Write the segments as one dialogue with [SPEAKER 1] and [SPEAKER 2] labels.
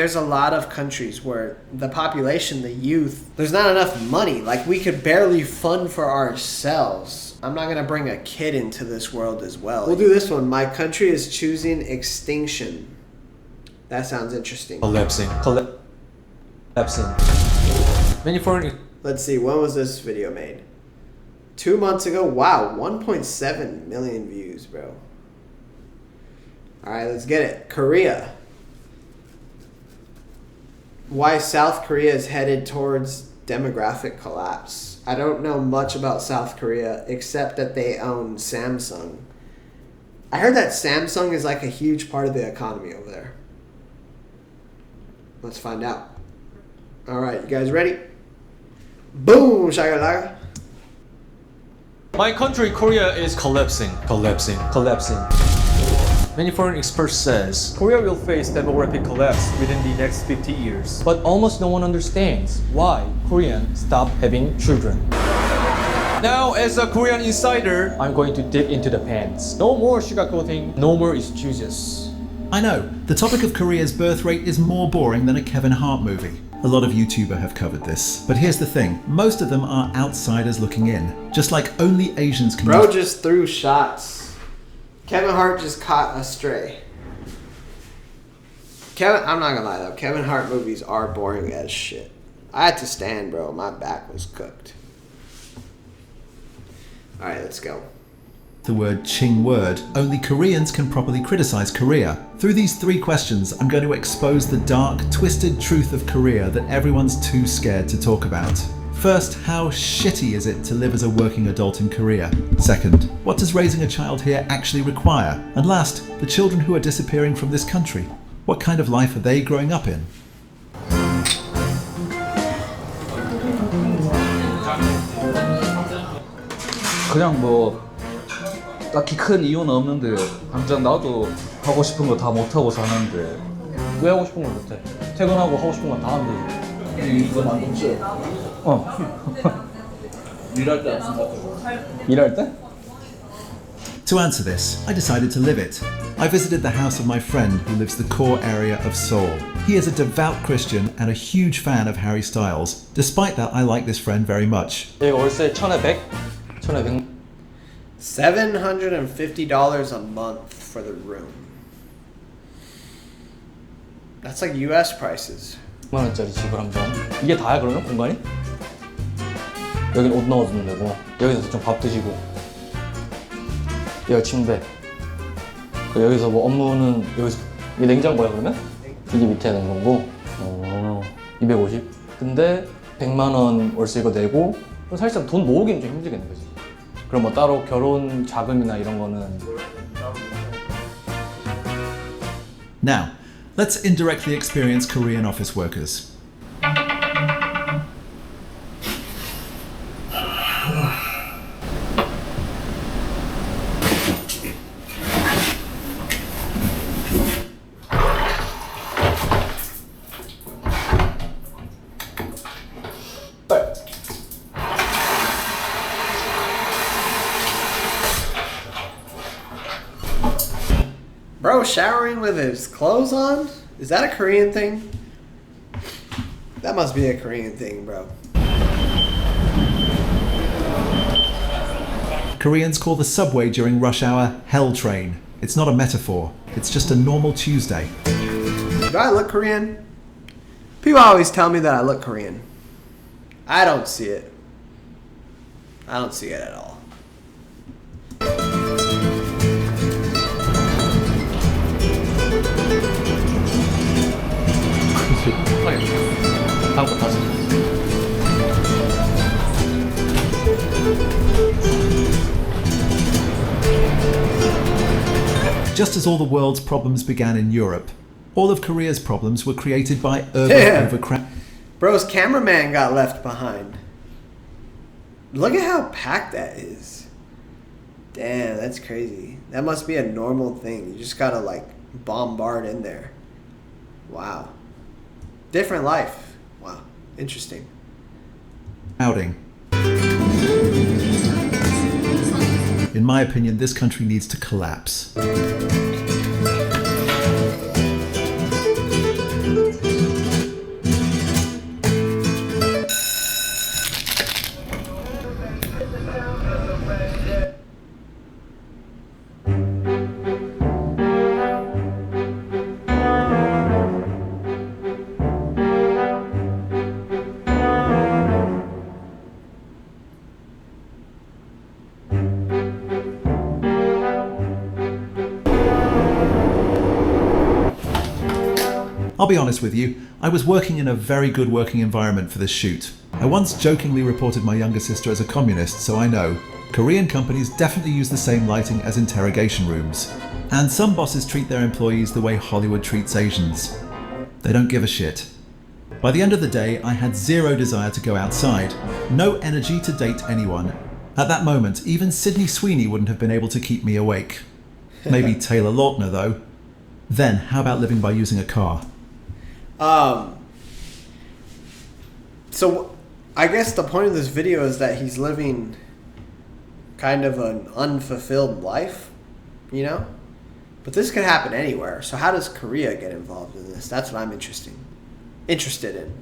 [SPEAKER 1] There's a lot of countries where the population, the youth, there's not enough money. Like, we could barely fund for ourselves. I'm not going to bring a kid into this world as well. We'll do this one. My country is choosing extinction. That sounds interesting.
[SPEAKER 2] Collapsing. Many foreign...
[SPEAKER 1] Let's see, when was this video made? 2 months ago? Wow, 1.7 million views, bro. Alright, let's get it. Korea. Why South Korea is headed towards demographic collapse. I don't know much about South Korea except that they own Samsung. I heard that Samsung is like a huge part of the economy over there. Let's find out. Alright, you guys ready? Boom, shakalaka.
[SPEAKER 2] My country, Korea, is collapsing. Many foreign experts says Korea will face demographic collapse within the next 50 years. But almost no one understands why Koreans stop having children. Now, as a Korean insider, I'm going to dig into the pants. No more sugarcoating, no more excuses.
[SPEAKER 3] I know, the topic of Korea's birth rate is more boring than a Kevin Hart movie. A lot of YouTubers have covered this. But here's the thing, most of them are outsiders looking in. Just like only Asians can...
[SPEAKER 1] Bro just threw shots. Kevin Hart just caught a stray. I'm not gonna lie though, Kevin Hart movies are boring as shit. I had to stand, bro. My back was cooked. Alright, let's go.
[SPEAKER 3] The word Ching word, only Koreans can properly criticize Korea. Through these 3 questions, I'm going to expose the dark, twisted truth of Korea that everyone's too scared to talk about. First, how shitty is it to live as a working adult in Korea? Second, what does raising a child here actually require? And last, the children who are disappearing from this country. What kind of life are they growing up in?
[SPEAKER 4] 그냥 뭐 딱히 큰 이유는 없는데 당장 나도 하고 싶은 거 다 못하고 사는데 왜 하고 싶은 걸 못해? 퇴근하고 하고 싶은 건 다 하면 되지. 이거 만족해. 일할 때 안 쓴다고. 일할 때?
[SPEAKER 3] To answer this, I decided to live it. I visited the house of my friend who lives the core area of Seoul. He is a devout Christian and a huge fan of Harry Styles. Despite that, I like this friend very much.
[SPEAKER 2] 여기 월세 1,200? 1,200?
[SPEAKER 1] $750 a month for the room. That's like US prices.
[SPEAKER 2] 10만 원짜리 집을 한 번. 이게 다야 그러면 공간이? 여긴 옷 넣어주면 되고 여기서 좀 밥 드시고 여기 침대. 여기서 뭐 업무는 여기서 이게 냉장고야 그러면? 이게 밑에 냉장고. 250. 근데 100만 원 월세 이거 내고 사실상 돈 모으기는 좀 힘들겠네, 그지? 그럼 뭐 따로 결혼 자금이나 이런 거는.
[SPEAKER 3] Now, let's indirectly experience Korean office workers.
[SPEAKER 1] Bro showering with his clothes on? Is that a Korean thing? That must be a Korean thing, bro.
[SPEAKER 3] Koreans call the subway during rush hour Hell Train. It's not a metaphor, it's just a normal Tuesday.
[SPEAKER 1] Do I look Korean? People always tell me that I look Korean. I don't see it. I don't see it at all.
[SPEAKER 3] Just as all the world's problems began in Europe, all of Korea's problems were created by urban overcrowding.
[SPEAKER 1] Bro's cameraman got left behind. Look at how packed that is. Damn, that's crazy. That must be a normal thing. You just gotta like bombard in there. Wow. Different life. Wow. Interesting.
[SPEAKER 3] In my opinion, this country needs to collapse. be honest with you, I was working in a very good working environment for this shoot. I once jokingly reported my younger sister as a communist, so I know. Korean companies definitely use the same lighting as interrogation rooms. And some bosses treat their employees the way Hollywood treats Asians. They don't give a shit. By the end of the day, I had zero desire to go outside, no energy to date anyone. At that moment, even Sydney Sweeney wouldn't have been able to keep me awake. Maybe Taylor Lautner, though. Then, how about living by using a car?
[SPEAKER 1] So, I guess the point of this video is that he's living kind of an unfulfilled life, you know? But this could happen anywhere. So how does Korea get involved in this? That's what I'm interested in.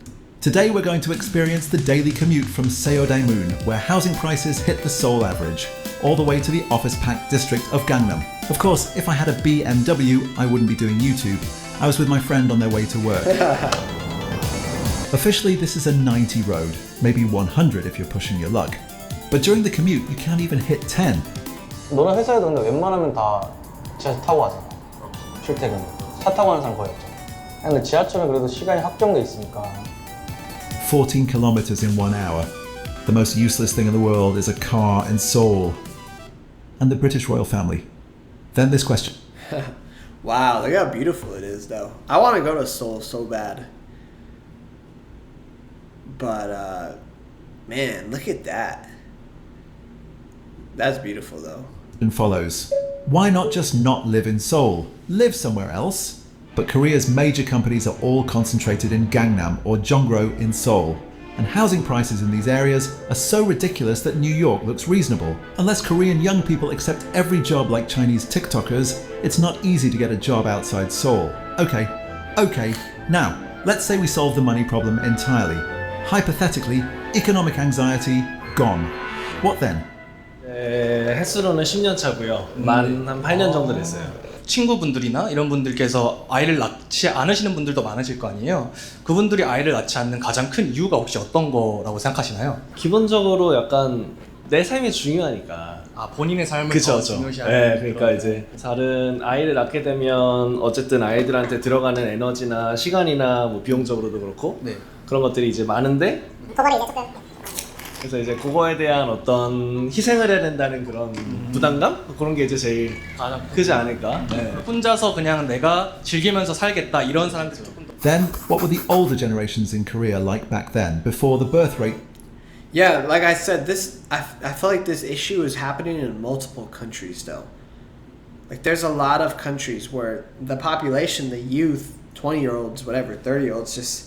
[SPEAKER 3] Today we're going to experience the daily commute from Seodaemun, where housing prices hit the Seoul average, all the way to the office-packed district of Gangnam. Of course, if I had a BMW, I wouldn't be doing YouTube. I was with my friend on their way to work. Officially, this is a 90 road, maybe 100 if you're pushing your luck. But during the commute, you can't even hit 10.
[SPEAKER 5] 너네 회사에도 근데 웬만하면 다 지하철 타고 가잖아. 출퇴근. 차 타고 가는 사람 거의 없잖아. 근데 지하철은 그래도 시간이 확정돼 있으니까.
[SPEAKER 3] 14 kilometers in 1 hour. The most useless thing in the world is a car in Seoul. And the British royal family. Then this question.
[SPEAKER 1] Wow, look how beautiful it is, though. I want to go to Seoul so bad. But, man, look at that. That's beautiful, though.
[SPEAKER 3] And follows. Why not just not live in Seoul? Live somewhere else? But Korea's major companies are all concentrated in Gangnam or Jongro in Seoul. And housing prices in these areas are so ridiculous that New York looks reasonable. Unless Korean young people accept every job like Chinese TikTokers, it's not easy to get a job outside Seoul. Okay. Now, let's say we solve the money problem entirely. Hypothetically, economic anxiety gone. What then?
[SPEAKER 6] 횟수로는 10년 차고요. 만 한 8년 정도 됐어요.
[SPEAKER 2] 친구분들이나 이런 분들께서 아이를 낳지 않으시는 분들도 많으실 거 아니에요. 그분들이 아이를 낳지 않는 가장 큰 이유가 혹시 어떤 거라고 생각하시나요?
[SPEAKER 6] 기본적으로 약간 내 삶이 중요하니까.
[SPEAKER 2] 본인의 삶을
[SPEAKER 6] 그쵸,
[SPEAKER 2] 더
[SPEAKER 6] 그쵸.
[SPEAKER 2] 중요시하는.
[SPEAKER 6] 네, 그러니까 이제 다른 아이를 낳게 되면 어쨌든 아이들한테 들어가는 에너지나 시간이나 뭐 비용적으로도 그렇고
[SPEAKER 2] 네.
[SPEAKER 6] 그런 것들이 이제 많은데
[SPEAKER 7] 그거를 이제 조금
[SPEAKER 6] 그래서 이제 그거에 대한 어떤 희생을 해야 된다는 그런 부담감? 그런 게 이제 제일 크지 않을까. 네.
[SPEAKER 2] 혼자서 그냥 내가 즐기면서 살겠다 이런 사람들이 조금 더.
[SPEAKER 3] Then, what were the older generations in Korea like back then, before the birth rate?
[SPEAKER 1] Yeah, like I said, I feel like this issue is happening in multiple countries, though. Like, there's a lot of countries where the population, the youth, 20-year-olds, whatever, 30-year-olds, just...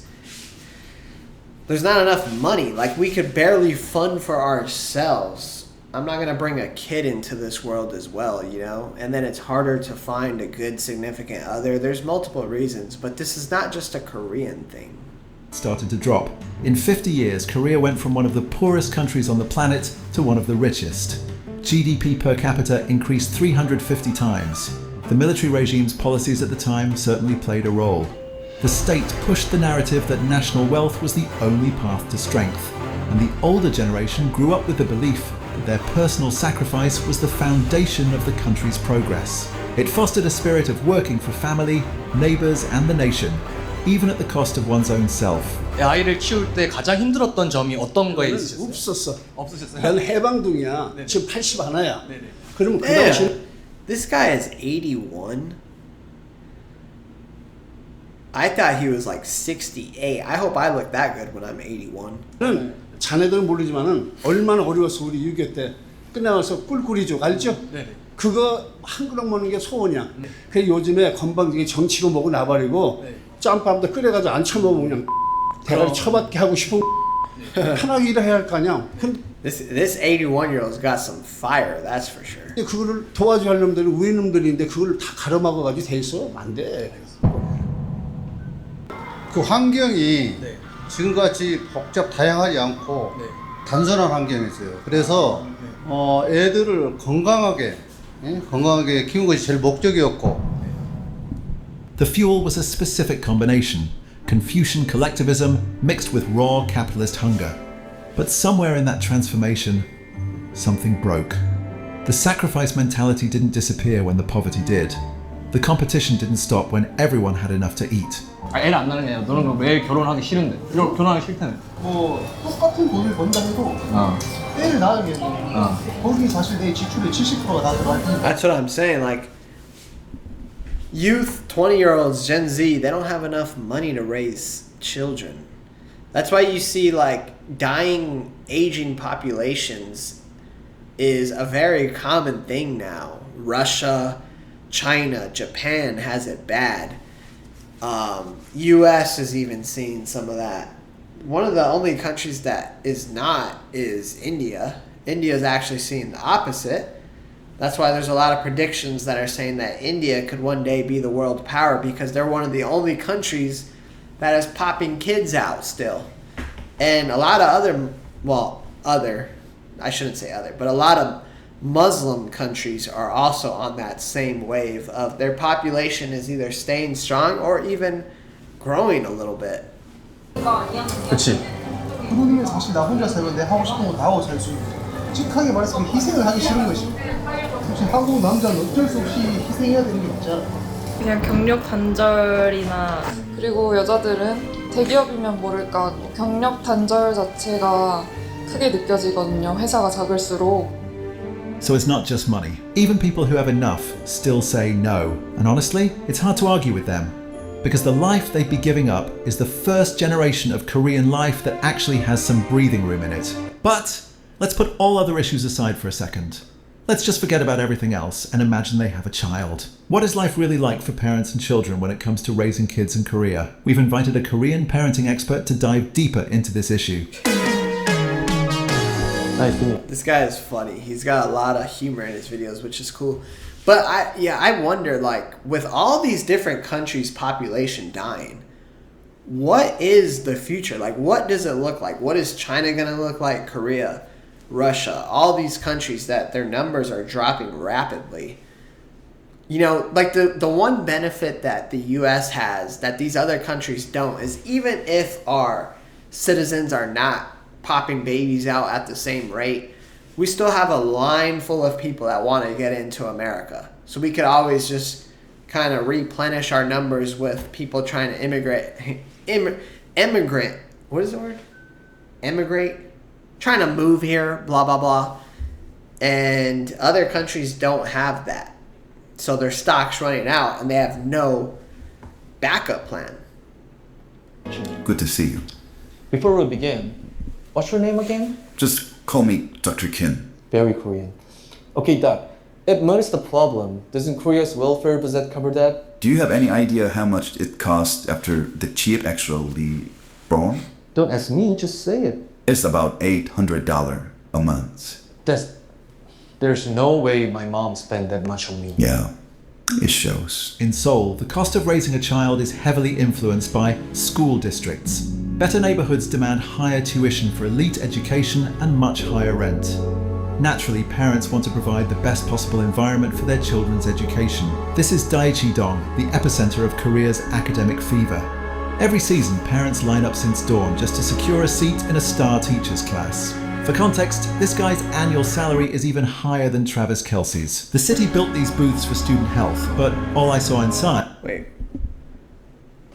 [SPEAKER 1] There's not enough money. Like, we could barely fund for ourselves. I'm not going to bring a kid into this world as well, you know? And then it's harder to find a good significant other. There's multiple reasons, but this is not just a Korean thing.
[SPEAKER 3] Started to drop. In 50 years, Korea went from one of the poorest countries on the planet to one of the richest. GDP per capita increased 350 times. The military regime's policies at the time certainly played a role. The state pushed the narrative that national wealth was the only path to strength, and the older generation grew up with the belief that their personal sacrifice was the foundation of the country's progress. It fostered a spirit of working for family, neighbors, and the nation, even at the cost of one's own self.
[SPEAKER 2] 아이를 키울 때 가장 힘들었던 점이 어떤 거에 있으셨어요?
[SPEAKER 8] 없었어.
[SPEAKER 2] 없으셨어요?
[SPEAKER 8] 난 해방둥이야. 지금 80 하나야.
[SPEAKER 2] 네네.
[SPEAKER 8] 그러면 그
[SPEAKER 1] Damn.
[SPEAKER 8] 당시
[SPEAKER 1] This guy is 81. I thought he was like 68. I hope I look that good when I'm 81.
[SPEAKER 8] 는 자네들은 모르지만은 얼마나 어려웠어. 우리 6.25 때 끝나서 꿀꿀이죽 알죠?
[SPEAKER 2] 네네.
[SPEAKER 8] 그거 한 그릇 먹는 게 소원이야. 그 요즘에 건방지게 정치로 먹고 나발이고 짬밥도 끓여가지고 안 처먹으면 그냥 대가리 쳐받게 하고 싶은 편하게 일해야 할 거 아니야. 근데
[SPEAKER 1] This 81-year-old's got some fire, that's for sure.
[SPEAKER 8] 그거를 도와줘야 할 놈들은 우리 놈들인데 그걸 다 가로막아가지고 돼 있어. 안 돼.
[SPEAKER 9] 그 환경이
[SPEAKER 2] 네.
[SPEAKER 9] 지금같이 복잡 다양하지 않고
[SPEAKER 2] 네.
[SPEAKER 9] 단순한 환경이었어요. 그래서 애들을 건강하게 키운 것이 제일 목적이었고.
[SPEAKER 3] The fuel was a specific combination: Confucian collectivism mixed with raw capitalist hunger. But somewhere in that transformation, something broke. The sacrifice mentality didn't disappear when the poverty did. The competition didn't stop when everyone had enough to eat.
[SPEAKER 4] 애를 안 낳는 게 아니라 너는 그럼 왜 결혼하기 싫은데? 결혼하기 싫다는.
[SPEAKER 7] 뭐 똑같은 돈을 번다 해도 애를 낳으면 거기 사실 내 지출의 70%가 다 들어갈 텐데.
[SPEAKER 1] That's what I'm saying. Like, youth, 20-year-olds, Gen Z, they don't have enough money to raise children. That's why you see, like, dying, aging populations is a very common thing now. Russia, China, Japan has it bad. U.S. is even seeing some of that. One of the only countries that is not is India. India is actually seeing the opposite. That's why there's a lot of predictions that are saying that India could one day be the world power because they're one of the only countries that is popping kids out still. And a lot of I shouldn't say other, but a lot of Muslim countries are also on that same wave of their population is either staying strong or even growing a little bit.
[SPEAKER 4] 그치.
[SPEAKER 7] 부모님은 사실 나 혼자 살면 내 하고 싶은 거 다 하고 살 수 있고 솔직하게 말해서 희생을 하기 싫은 것이 사실 한국 남자는 어쩔 수 없이 희생해야 되는 게 있잖아.
[SPEAKER 10] 그냥 경력 단절이나 그리고 여자들은 대기업이면 모를까 경력 단절 자체가 크게 느껴지거든요. 회사가 작을수록.
[SPEAKER 3] So it's not just money. Even people who have enough still say no. And honestly, it's hard to argue with them. Because the life they'd be giving up is the first generation of Korean life that actually has some breathing room in it. But let's put all other issues aside for a second. Let's just forget about everything else and imagine they have a child. What is life really like for parents and children when it comes to raising kids in Korea? We've invited a Korean parenting expert to dive deeper into this issue.
[SPEAKER 1] This guy is funny. He's got a lot of humor in his videos, which is cool. But I wonder, like, with all these different countries' population dying, what is the future? Like, what does it look like? What is China going to look like? Korea, Russia, all these countries that their numbers are dropping rapidly. You know, like the one benefit that the U.S. has that these other countries don't is even if our citizens are not popping babies out at the same rate, we still have a line full of people that want to get into America. So we could always just kind of replenish our numbers with people trying to immigrate. What is the word? Emigrate? Trying to move here, blah, blah, blah. And other countries don't have that. So their stock's running out and they have no backup plan.
[SPEAKER 11] Good to see you.
[SPEAKER 2] Before we begin, what's your name again?
[SPEAKER 11] Just call me Dr. Kim.
[SPEAKER 2] Very Korean. Okay, Doc. If money is the problem, doesn't Korea's welfare budget cover that?
[SPEAKER 11] Do you have any idea how much it costs after the chip actually born?
[SPEAKER 2] Don't ask me, just say it.
[SPEAKER 11] It's about $800 a month.
[SPEAKER 2] There's no way my mom spent that much on me.
[SPEAKER 11] Yeah, it shows.
[SPEAKER 3] In Seoul, the cost of raising a child is heavily influenced by school districts. Better neighborhoods demand higher tuition for elite education and much higher rent. Naturally, parents want to provide the best possible environment for their children's education. This is Daechi-dong, the epicenter of Korea's academic fever. Every season, parents line up since dawn just to secure a seat in a star teacher's class. For context, this guy's annual salary is even higher than Travis Kelce's. The city built these booths for student health, but all I saw inside...
[SPEAKER 1] Wait.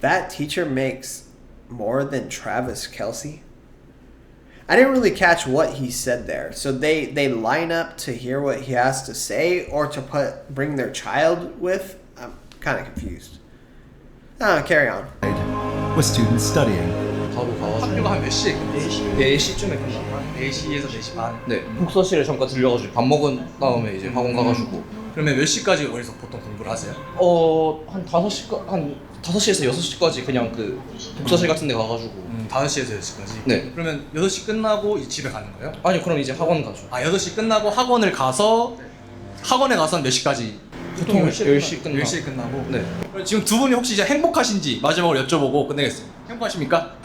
[SPEAKER 1] That teacher makes more than Travis Kelce? I didn't really catch what he said there. So they line up to hear what he has to say or to bring their child with? I'm kind of confused. Carry on.
[SPEAKER 3] were students studying.
[SPEAKER 4] 학교가 한 몇 시에 끝났어요? 4시쯤에 끝났나? 4시에서 4시 반? 네, 독서실에 잠깐 들려가지고 밥 먹은 다음에 이제 학원 가가지고. 그러면 몇 시까지 어디서 보통 공부를 하세요? 한 5시에서 6시까지 그냥 그 독서실 같은 데 가가지고 5시에서 6시까지? 네. 그러면 6시 끝나고 집에 가는 거예요? 아니요, 그럼 이제 학원 가죠. 6시 끝나고 학원을 가서 학원에 가서 몇 시까지? 보통 10시에 끝나고. 네. 지금 두 분이 혹시 이제 행복하신지 마지막으로 여쭤보고 끝내겠습니다. 행복하십니까?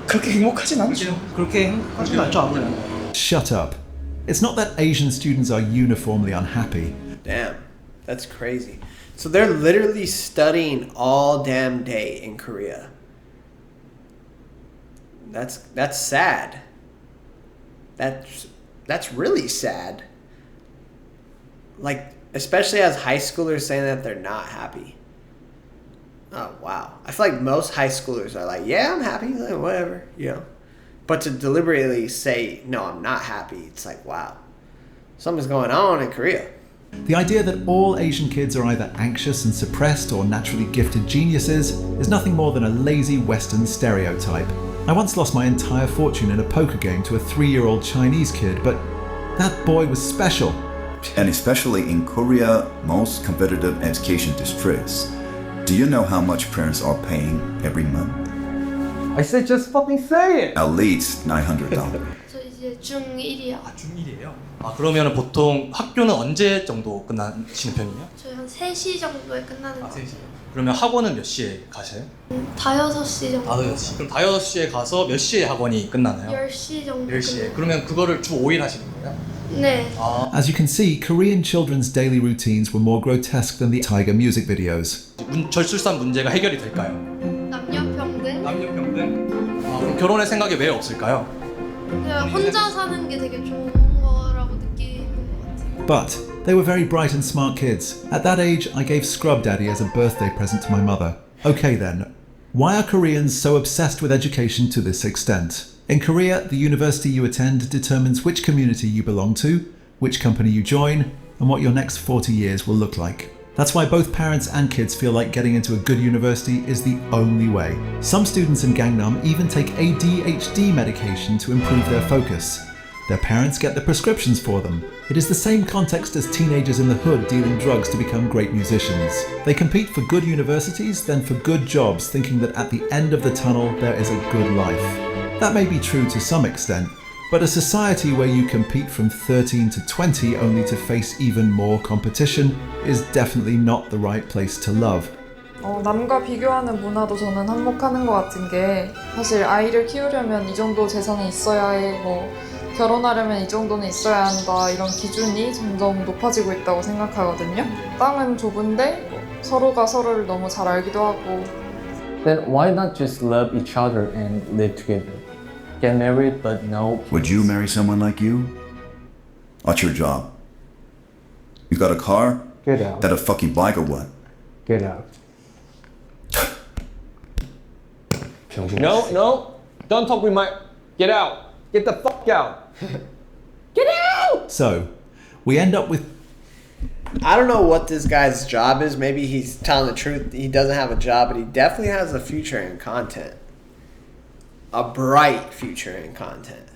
[SPEAKER 4] 그렇게 행복하진 않죠. 그렇게 행복하진 않죠, 아무래도.
[SPEAKER 3] Shut up. It's not that Asian students are uniformly unhappy.
[SPEAKER 1] Damn, that's crazy. So they're literally studying all damn day in Korea. That's sad. That's really sad. Like, especially as high schoolers saying that they're not happy. Oh, wow. I feel like most high schoolers are like, yeah, I'm happy, like, whatever, you know. But to deliberately say, no, I'm not happy, it's like, wow, something's going on in Korea.
[SPEAKER 3] The idea that all Asian kids are either anxious and suppressed or naturally gifted geniuses is nothing more than a lazy Western stereotype. I once lost my entire fortune in a poker game to a 3-year-old Chinese kid, but that boy was special.
[SPEAKER 11] And especially in Korea, most competitive education districts, do you know how much parents are paying every month?
[SPEAKER 2] I said just fucking say it!
[SPEAKER 11] At least $900.
[SPEAKER 12] 저 이제 중1이요.
[SPEAKER 2] 아, 중1이에요? 아, 그러면 보통 학교는 언제 정도 끝나시는 편이에요?
[SPEAKER 12] 저희 한 3시 정도에 끝나는 거.
[SPEAKER 2] 3시. 그러면 학원은 몇 시에 가셔요?
[SPEAKER 12] 5-6시 정도.
[SPEAKER 2] 5시. 그럼 5시에 가서 몇 시에 학원이 끝나나요?
[SPEAKER 12] 10시 정도.
[SPEAKER 2] 10시에. 그러면 그거를 주 5일 하시는 거예요?
[SPEAKER 12] 네.
[SPEAKER 3] As you can see, Korean children's daily routines were more grotesque than the Tiger music videos.
[SPEAKER 2] 절출산 문제가 해결이 될까요?
[SPEAKER 12] 남녀평등?
[SPEAKER 2] 남녀평등? 아, 그럼 결혼할 생각이 왜 없을까요?
[SPEAKER 12] 그냥 혼자 사는 게 되게 좋은 거라고 느끼는 것 같아요.
[SPEAKER 3] But they were very bright and smart kids. At that age, I gave Scrub Daddy as a birthday present to my mother. Okay then, why are Koreans so obsessed with education to this extent? In Korea, the university you attend determines which community you belong to, which company you join, and what your next 40 years will look like. That's why both parents and kids feel like getting into a good university is the only way. Some students in Gangnam even take ADHD medication to improve their focus. Their parents get the prescriptions for them. It is the same context as teenagers in the hood dealing drugs to become great musicians. They compete for good universities, then for good jobs, thinking that at the end of the tunnel there is a good life. That may be true to some extent, but a society where you compete from 13 to 20 only to face even more competition is definitely not the right place to love.
[SPEAKER 10] 남과 비교하는 문화도 저는 한몫하는 것 같은 게 사실 아이를 키우려면 이 정도 재산이 있어야 해, 뭐 결혼하려면 이 정도는 있어야 한다 이런 기준이 점점 높아지고 있다고 생각하거든요. 땅은 좁은데 서로가 서로를 너무 잘 알기도 하고.
[SPEAKER 5] Then why not just love each other and live together? Get married, but no.
[SPEAKER 11] Would you marry someone like you? What's your job? You got a car?
[SPEAKER 5] Get out.
[SPEAKER 11] That a fucking bike or what?
[SPEAKER 5] Get out.
[SPEAKER 2] No, don't talk with my... Get out! Get the fuck out! Get out!
[SPEAKER 3] So, we end up with...
[SPEAKER 1] I don't know what this guy's job is. Maybe he's telling the truth. He doesn't have a job, but he definitely has a future in content. A bright future in content.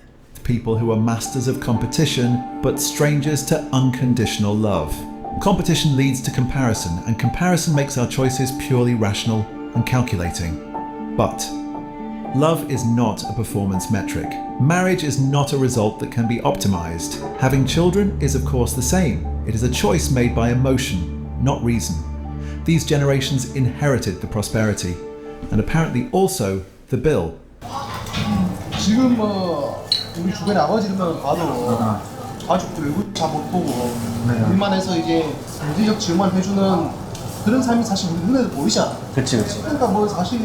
[SPEAKER 3] people who are masters of competition, but strangers to unconditional love. Competition leads to comparison, and comparison makes our choices purely rational and calculating. But love is not a performance metric. Marriage is not a result that can be optimized. Having children is of course the same. It is a choice made by emotion, not reason. These generations inherited the prosperity, and apparently also the bill.
[SPEAKER 7] 지금 뭐 우리 주변 아버지들만 봐도 가족들 얼굴 잘 못 보고 일만 해서 이제 경제적 지원만 해주는 그런 삶이 사실 우리 눈에도 보이잖아.
[SPEAKER 5] 그렇지.
[SPEAKER 7] 그러니까 뭐 사실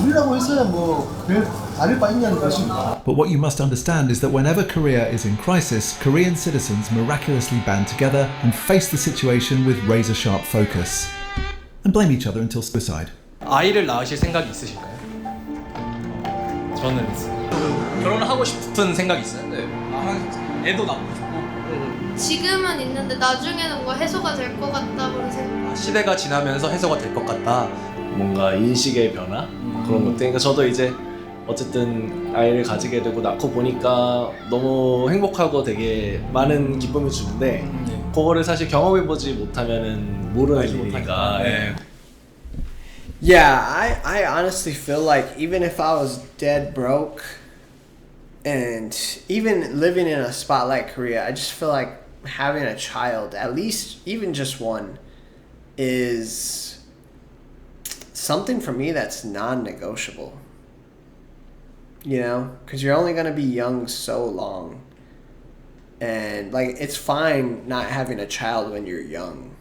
[SPEAKER 7] 우리라고 했어야 뭐 별 다를 바 있냐는 것입니다.
[SPEAKER 3] But what you must understand is that whenever Korea is in crisis, Korean citizens miraculously band together and face the situation with razor-sharp focus, and blame each other until suicide.
[SPEAKER 2] 아이를 낳으실 생각이 있으실까요? 저는 있어요. 결혼을 하고 싶은 생각이 있어요? 네. 애도 낳고 싶고.
[SPEAKER 12] 지금은 있는데 나중에는 뭔가 해소가 될 것 같다고 생각.
[SPEAKER 2] 시대가 지나면서 해소가 될 것 같다.
[SPEAKER 6] 뭔가 인식의 변화 그런 것들. 그러니까 저도 이제 어쨌든 아이를 가지게 되고 낳고 보니까 너무 행복하고 되게 많은 기쁨을 주는데 그거를 사실 경험해보지 못하면은 모르는 일이니까. 네.
[SPEAKER 1] Yeah, I honestly feel like even if I was dead broke and even living in a spot like Korea, I just feel like having a child, at least even just one, is something for me that's non-negotiable. You know, because you're only going to be young so long. And like, it's fine not having a child when you're young.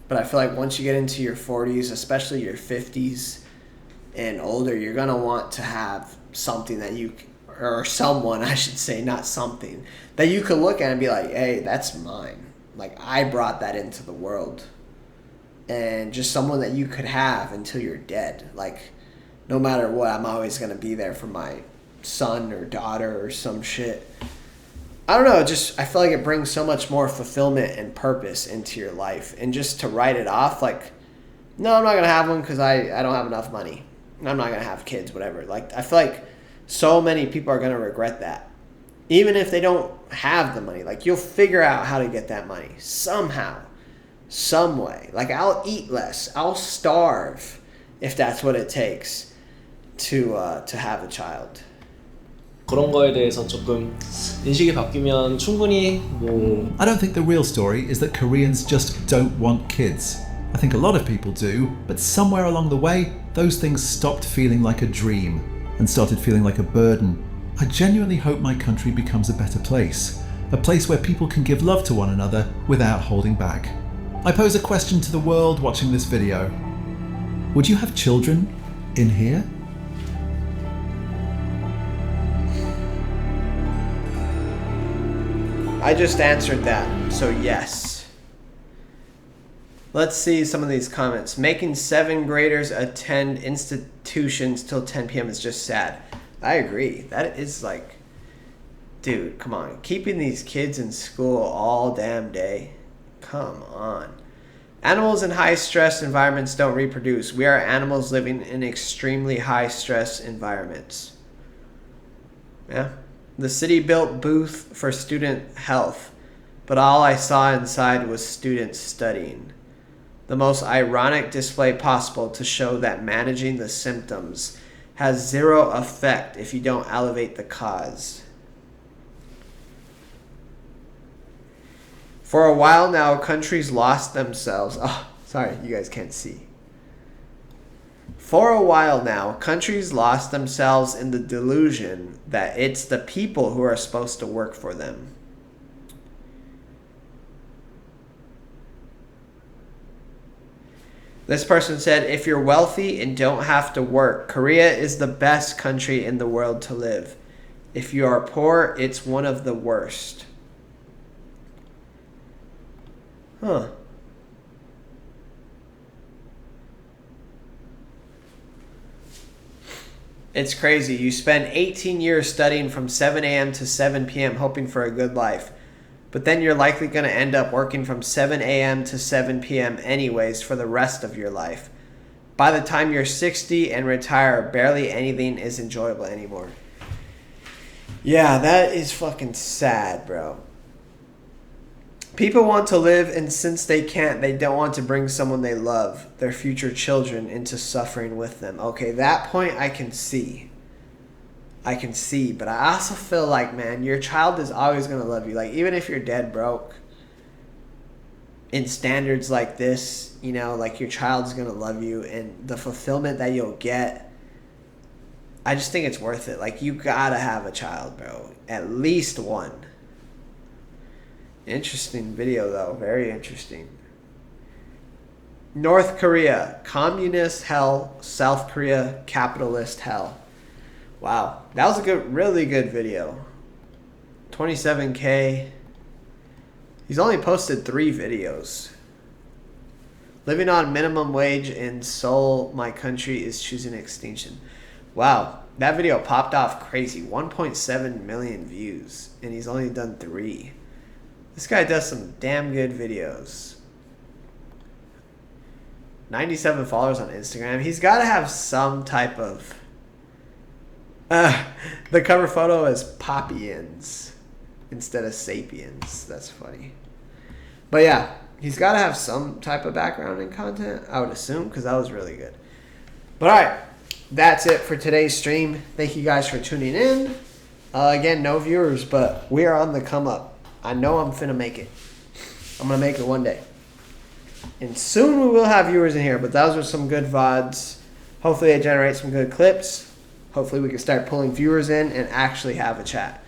[SPEAKER 1] But I feel like once you get into your 40s, especially your 50s and older, you're going to want to have something that you, or someone, I should say, not something, that you could look at and be like, hey, that's mine. Like, I brought that into the world. and just someone that you could have until you're dead. Like, no matter what, I'm always going to be there for my son or daughter or some shit. I don't know, just I feel like it brings so much more fulfillment and purpose into your life. And just to write it off, like, no, I'm not going to have one because I don't have enough money. I'm not going to have kids, whatever. Like, I feel like so many people are going to regret that. Even if they don't have the money. Like, you'll figure out how to get that money somehow, some way. Like, I'll eat less. I'll starve if that's what it takes to have a child.
[SPEAKER 6] 그런 거에 대해서 조금 인식이 바뀌면 충분히 뭐
[SPEAKER 3] I don't think the real story is that Koreans just don't want kids. I think a lot of people do, but somewhere along the way, those things stopped feeling like a dream and started feeling like a burden. I genuinely hope my country becomes a better place, a place where people can give love to one another without holding back. I pose a question to the world watching this video. Would you have children in here?
[SPEAKER 1] I just answered that, so yes. Let's see some of these comments. Making 7th graders attend institutions till 10 p.m. is just sad. I agree. That is like, dude, come on. Keeping these kids in school all damn day. Come on. Animals in high stress environments don't reproduce. We are animals living in extremely high stress environments. Yeah. The city built booth for student health, but all I saw inside was students studying. The most ironic display possible to show that managing the symptoms has zero effect if you don't elevate the cause. For a while now, countries lost themselves. Oh, sorry, you guys can't see. For a while now, countries lost themselves in the delusion that it's the people who are supposed to work for them. This person said, if you're wealthy and don't have to work, Korea is the best country in the world to live. If you are poor, it's one of the worst. Huh. It's crazy. You spend 18 years studying from 7 a.m. to 7 p.m. hoping for a good life. But then you're likely going to end up working from 7 a.m. to 7 p.m. anyways for the rest of your life. By the time you're 60 and retire, barely anything is enjoyable anymore. Yeah, that is fucking sad, bro. People want to live, and since they can't, they don't want to bring someone they love, their future children, into suffering with them. Okay, that point I can see. But I also feel like, man, your child is always going to love you. Like, even if you're dead broke, in standards like this, you know, like, your child's going to love you, and the fulfillment that you'll get, I just think it's worth it. Like, you gotta have a child, bro. At least one. Interesting video, though. Very interesting. North Korea, communist hell. South Korea, capitalist hell. Wow. That was a really good video. 27K. He's only posted 3 videos. Living on minimum wage in Seoul, my country is choosing extinction. Wow. That video popped off crazy. 1.7 million views. And he's only done 3. This guy does some damn good videos. 97 followers on Instagram. He's got to have some type of... the cover photo is Poppyans instead of Sapiens. That's funny. But yeah, he's got to have some type of background in content, I would assume, because that was really good. But alright, that's it for today's stream. Thank you guys for tuning in. Again, no viewers, but we are on the come up. I know I'm finna make it. I'm gonna make it one day. And soon we will have viewers in here, but those are some good VODs. Hopefully they generate some good clips. Hopefully we can start pulling viewers in and actually have a chat.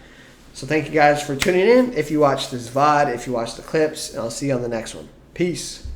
[SPEAKER 1] So thank you guys for tuning in. If you watch this VOD, if you watch the clips, and I'll see you on the next one. Peace.